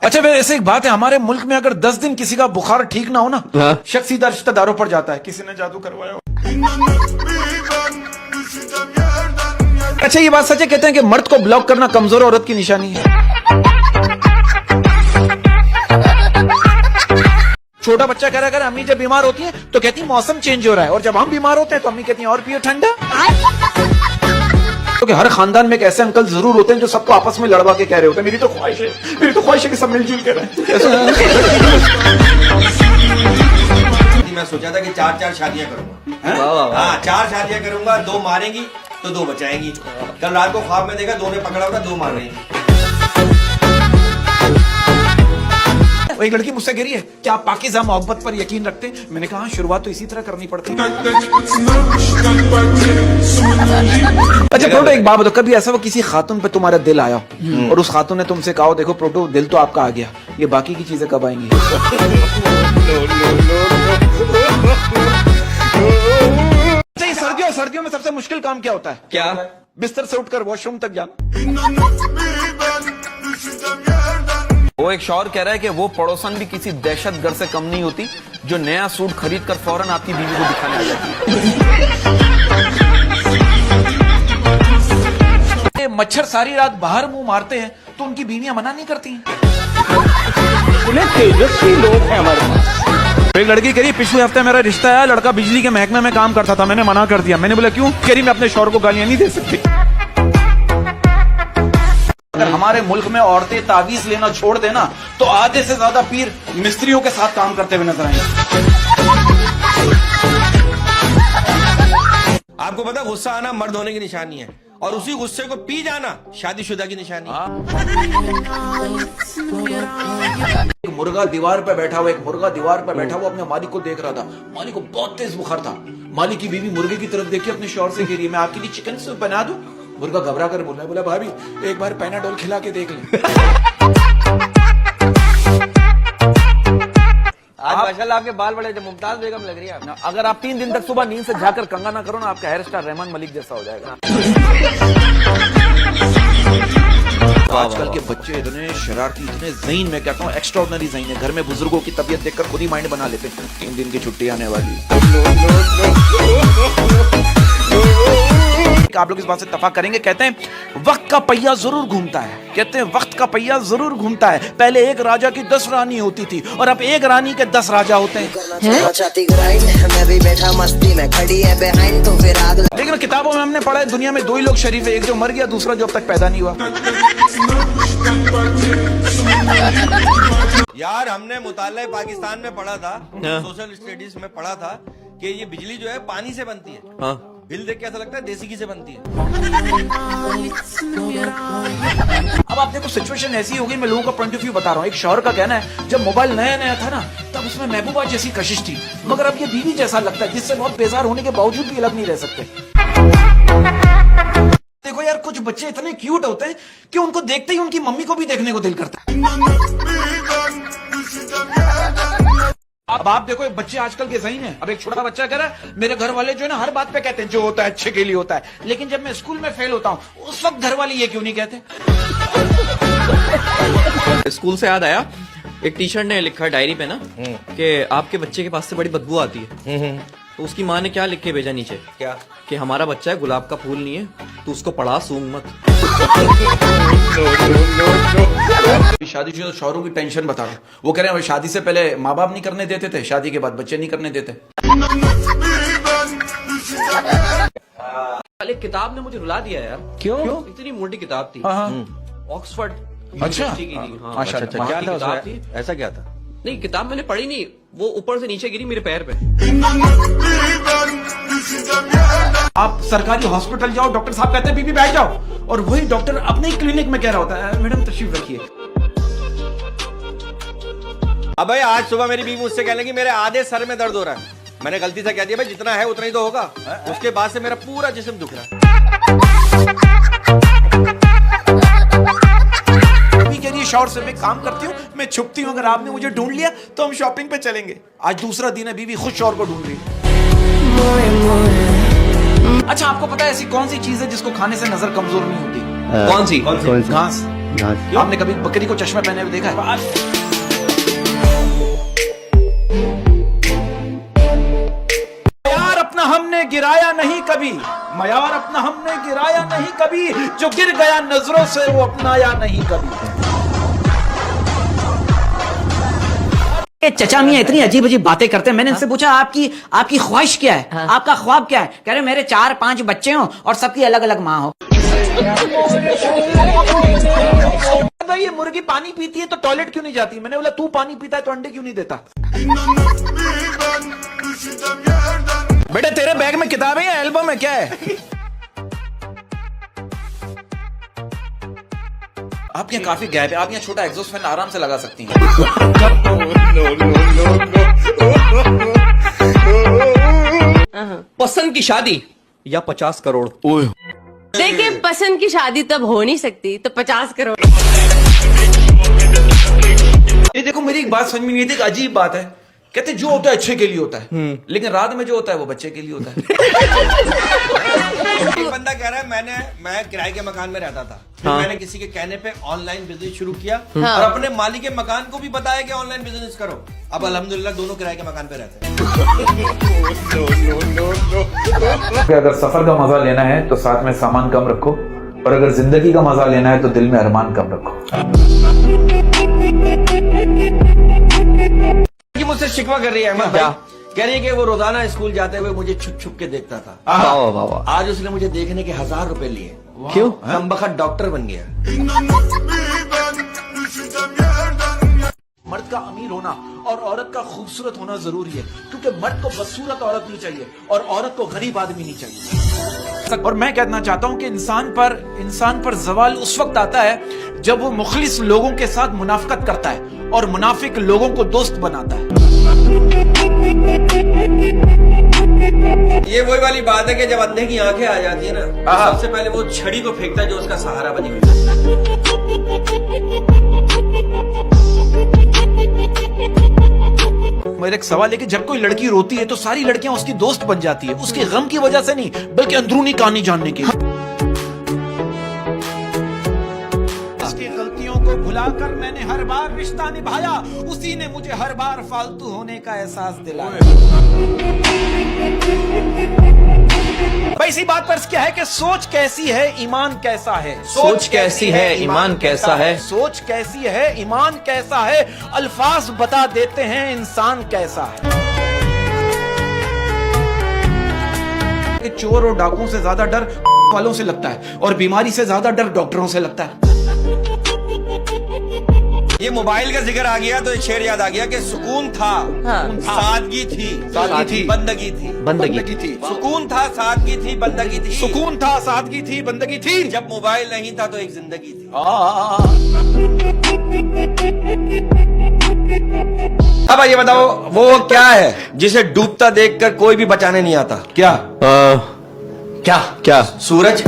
अच्छा फिर ऐसे एक बात है, हमारे मुल्क में अगर 10 दिन किसी का बुखार ठीक ना हो ना, शख्स सीधा रिश्तेदारों पर जाता है, किसी ने जादू करवाया हो। अच्छा ये बात सच है, कहते हैं कि मर्द को ब्लॉक करना कमजोर औरत की निशानी है। छोटा बच्चा कह रहा है अम्मी जब बीमार होती है तो कहती है मौसम चेंज हो रहा है, और जब हम बीमार होते हैं तो अम्मी कहती है और पियो ठंडा। क्योंकि हर खानदान में एक ऐसे अंकल जरूर होते हैं जो सबको आपस में लड़वा के कह रहे होते हैं मेरी तो ख्वाहिश है कि सब मिलजुल के रहें। मैं सोचा था कि 4 शादियां करूंगा। हाँ 4 शादियां करूंगा, 2 मारेंगी तो 2 बचाएंगी। कल रात को ख्वाब में देखा 2 ने पकड़ा होगा, 2 मार रही हैं। एक लड़की मुझसे कह रही है क्या आप पाकिज़ा मोहब्बत पर यकीन रखते हैं? मैंने कहा शुरुआत तो इसी तरह करनी पड़ती है। अच्छा प्रोटो एक बात बताओ, कभी ऐसा वो किसी खातून पे तुम्हारा दिल आया और उस खातून ने तुमसे कहा देखो प्रोटो दिल तो आपका आ गया, ये बाकी की चीजें कब आएंगी? सर्दियों में सबसे मुश्किल काम क्या होता है? क्या? बिस्तर से उठकर वॉशरूम तक जाना। वो एक शौहर कह रहा है कि वो पड़ोसन भी किसी दहशतगर्द से कम नहीं होती जो नया सूट खरीद कर फौरन आपकी बीवी को दिखाने आ जाती है। मच्छर सारी रात बाहर मुंह मारते हैं तो उनकी बीवियां मना नहीं करती हैं। तेजस्वी लोग हैं हमारे पास। एक लड़की कह रही पिछले हफ्ते मेरा रिश्ता आया, लड़का बिजली के महकमे में काम करता था, मैंने मना कर दिया। मैंने बोला क्यों? कह रही मैं अपने शौहर को गालियां नहीं दे सकती। अगर हमारे मुल्क में औरतें तावीज लेना छोड़ देना तो आधे से ज्यादा पीर मिस्त्रियों के साथ काम करते हुए नजर आएंगे। आपको पता गुस्सा आना मर्द होने की निशानी है, और उसी गुस्से को पी जाना शादीशुदा की निशानी है। एक मुर्गा दीवार पे बैठा हुआ अपने मालिक को देख रहा था। मालिक को बहुत तेज बुखार था। मालिक की बीवी मुर्गे की तरफ देखी, अपने शौहर से कह रही है मैं आपके लिए चिकन सूप बना दूं? मुर्गा घबरा कर बोला भाभी एक बार पैनाडोल खिला के देख लें। आज माशाल्लाह आपके बाल बड़े मुमताज बेगम लग रही है। अगर आप 3 दिन तक सुबह नींद से जाकर कंगा ना करो ना, आपका हेयर स्टाइल रहमान मलिक जैसा हो जाएगा। आजकल के बच्चे इतने शरारती, इतने ज़हीन, मैं कहता हूँ एक्स्ट्राऑर्डिनरी ज़हीन है। घर में बुजुर्गों की तबीयत देखकर खुद ही माइंड बना लेते हैं 3 दिन की छुट्टी आने वाली। आप लोग इस बात से इत्तेफाक करेंगे, कहते हैं वक्त का पहिया जरूर घूमता है। कहते हैं वक्त का पहिया जरूर घूमता है। पहले एक राजा की 10 रानी होती थी और अब एक रानी के 10 राजा होते हैं। लेकिन किताबों में हमने पढ़ा है दुनिया में 2 ही लोग शरीफ है, एक जो मर गया, दूसरा जो अब तक पैदा नहीं हुआ। यार हमने मुताल्ला पाकिस्तान में पढ़ा था, सोशल स्टडीज में पढ़ा था कि ये बिजली जो है पानी से बनती है। बिल देख के ऐसा लगता है देसी घी से बनती है। अब आप देखो सिचुएशन ऐसी हो गई, मैं लोगों का पॉइंट ऑफ व्यू बता रहा हूँ। एक शौहर का कहना है जब मोबाइल नया था ना तब उसमें महबूबा जैसी कशिश थी, मगर अब ये बीवी जैसा लगता है जिससे बहुत बेजार होने के बावजूद भी अलग नहीं रह सकते। देखो यार कुछ बच्चे इतने क्यूट होते हैं कि उनको देखते ही उनकी मम्मी को भी देखने को दिल करता है। अब आप देखो बच्चे आजकल के ज़हीन हैं। अब एक छोटा बच्चा कह रहा है मेरे घर वाले जो है ना हर बात पे कहते हैं जो होता है अच्छे के लिए होता है, लेकिन जब मैं स्कूल में फेल होता हूँ उस वक्त घर वाले ये क्यों नहीं कहते? स्कूल से याद आया, एक टीचर ने लिखा डायरी पे ना कि आपके बच्चे के पास से बड़ी बदबू आती है। तो उसकी माँ ने क्या लिख के भेजा नीचे, क्या? कि हमारा बच्चा है गुलाब का फूल नहीं है, तू उसको पढ़ा सूंघ मत। शादीशुदा शौहरों की टेंशन बता रहा हूँ। वो कह रहे हैं शादी से पहले माँ बाप नहीं करने देते थे, शादी के बाद बच्चे नहीं करने देते। एक किताब ने मुझे रुला दिया यार। क्यों? इतनी मोटी किताब थी, ऑक्सफोर्ड अच्छा यूनिवर्सिटी की थी। हाँ, अच्छा क्या था किताब थी। उसमें? ऐसा क्या था? नहीं किताब मैंने पढ़ी नहीं, वो ऊपर से नीचे गिरी मेरे पैर पे। आप सरकारी हॉस्पिटल जाओ, डॉक्टर साहब कहते हैं बीबी बैठ जाओ, और वही डॉक्टर अपने ही क्लिनिक में कह रहा होता है मैडम तशरीफ रखिए। अब भाई आज सुबह मेरी बीवी मुझसे कहने लगी मेरे आधे सर में दर्द हो रहा है। मैंने गलती से कह दिया भाई जितना है उतना ही तो होगा। उसके बाद से मेरा पूरा जिस्म दुख रहा है। कह रही है शौहर से मैं काम करती हूँ, मैं छुपती हूँ, अगर आपने मुझे ढूंढ लिया तो हम शॉपिंग पे चलेंगे। आज दूसरा दिन है, बीवी खुद शौहर को ढूंढ रही है। अच्छा आपको पता है ऐसी कौन सी चीज है जिसको खाने से नजर कमजोर नहीं होती? कौन सी? घास। आपने कभी बकरी को चश्मा पहने हुए देखा है? मयार अपना हमने गिराया नहीं कभी, मयार अपना हमने गिराया नहीं कभी, जो गिर गया नजरों से वो अपनाया नहीं कभी। ये चचा मियां इतनी अजीब अजीब बातें करते हैं। मैंने इनसे पूछा आपकी ख्वाहिश क्या है, आपका ख्वाब क्या है? कह रहे मेरे 4-5 बच्चे हों और सबकी अलग अलग माँ हो। भाई ये मुर्गी पानी पीती है तो टॉयलेट क्यों नहीं जाती? मैंने बोला तू पानी पीता है तो अंडे क्यों नहीं देता? बेटे तेरे बैग में किताबें या एल्बम है, क्या है? आप यहाँ काफी गैप है, आप यहाँ छोटा एग्जॉस्ट फैन आराम से लगा सकती हैं। पसंद की शादी या 50 करोड़? देखिए, पसंद की शादी तब हो नहीं सकती तो 50 करोड़। ये देखो मेरी एक बात समझ में नहीं आती, एक अजीब बात है। कहते जो होता है अच्छे के लिए होता है, लेकिन रात में जो होता है वो बच्चे के लिए होता है। एक बंदा कह रहा है मैं किराए के मकान में रहता था, फिर मैंने किसी के कहने पे ऑनलाइन बिजनेस शुरू किया और अपने मालिक के मकान को भी बताया कि ऑनलाइन बिजनेस करो। अब अल्हम्दुलिल्लाह दोनों किराए के मकान पे रहते हैं। अगर सफर का मजा लेना है तो साथ में सामान कम रखो, और अगर जिंदगी का मजा लेना है तो दिल में अरमान कम रखो। मुझसे शिकवा कर रही है अहमद भाई, कह रही है कि वो रोजाना स्कूल जाते हुए मुझे छुप छुप के देखता था। आज उसने मुझे देखने के 1000 रुपए लिए। क्यों? कमबख्त डॉक्टर बन गया। मर्द का अमीर होना और औरत का खूबसूरत होना जरूरी है, क्योंकि मर्द को बदसूरत औरत नहीं चाहिए और औरत को गरीब आदमी नहीं चाहिए। और मैं कहना चाहता हूं कि इंसान पर जवाल उस वक्त आता है जब वो मुखलिस लोगों के साथ मुनाफिकत करता है और मुनाफिक लोगों को दोस्त बनाता है। ये वही वाली बात है कि जब अंधे की आंखें आ जाती है ना, तो सबसे पहले वो छड़ी को फेंकता है जो उसका सहारा बनी हुई है। मेरा एक सवाल है कि जब कोई लड़की रोती है तो सारी लड़कियां उसकी दोस्त बन जाती है, उसके गम की वजह से नहीं बल्कि अंदरूनी कहानी जानने की। उसकी गलतियों को भुलाकर मैंने हर बार रिश्ता निभाया, उसी ने मुझे हर बार फालतू होने का एहसास दिलाया। भाई इसी बात पर क्या है कि सोच कैसी है ईमान कैसा है, सोच कैसी है ईमान कैसा है, सोच कैसी है ईमान कैसा है, अल्फाज बता देते हैं इंसान कैसा है। चोर और डाकुओं से ज्यादा डर वालों से लगता है और बीमारी से ज्यादा डर डॉक्टरों से लगता है। ये मोबाइल का जिक्र आ गया तो एक शेर याद आ गया कि सुकून था, सादगी थी, बंदगी थी, बंदगी थी। सुकून था, सादगी थी, बंदगी थी। सुकून था, सादगी थी, बंदगी थी। जब मोबाइल नहीं था तो एक जिंदगी थी। अब ये बताओ वो क्या है जिसे डूबता देखकर कोई भी बचाने नहीं आता? क्या? क्या सूरज।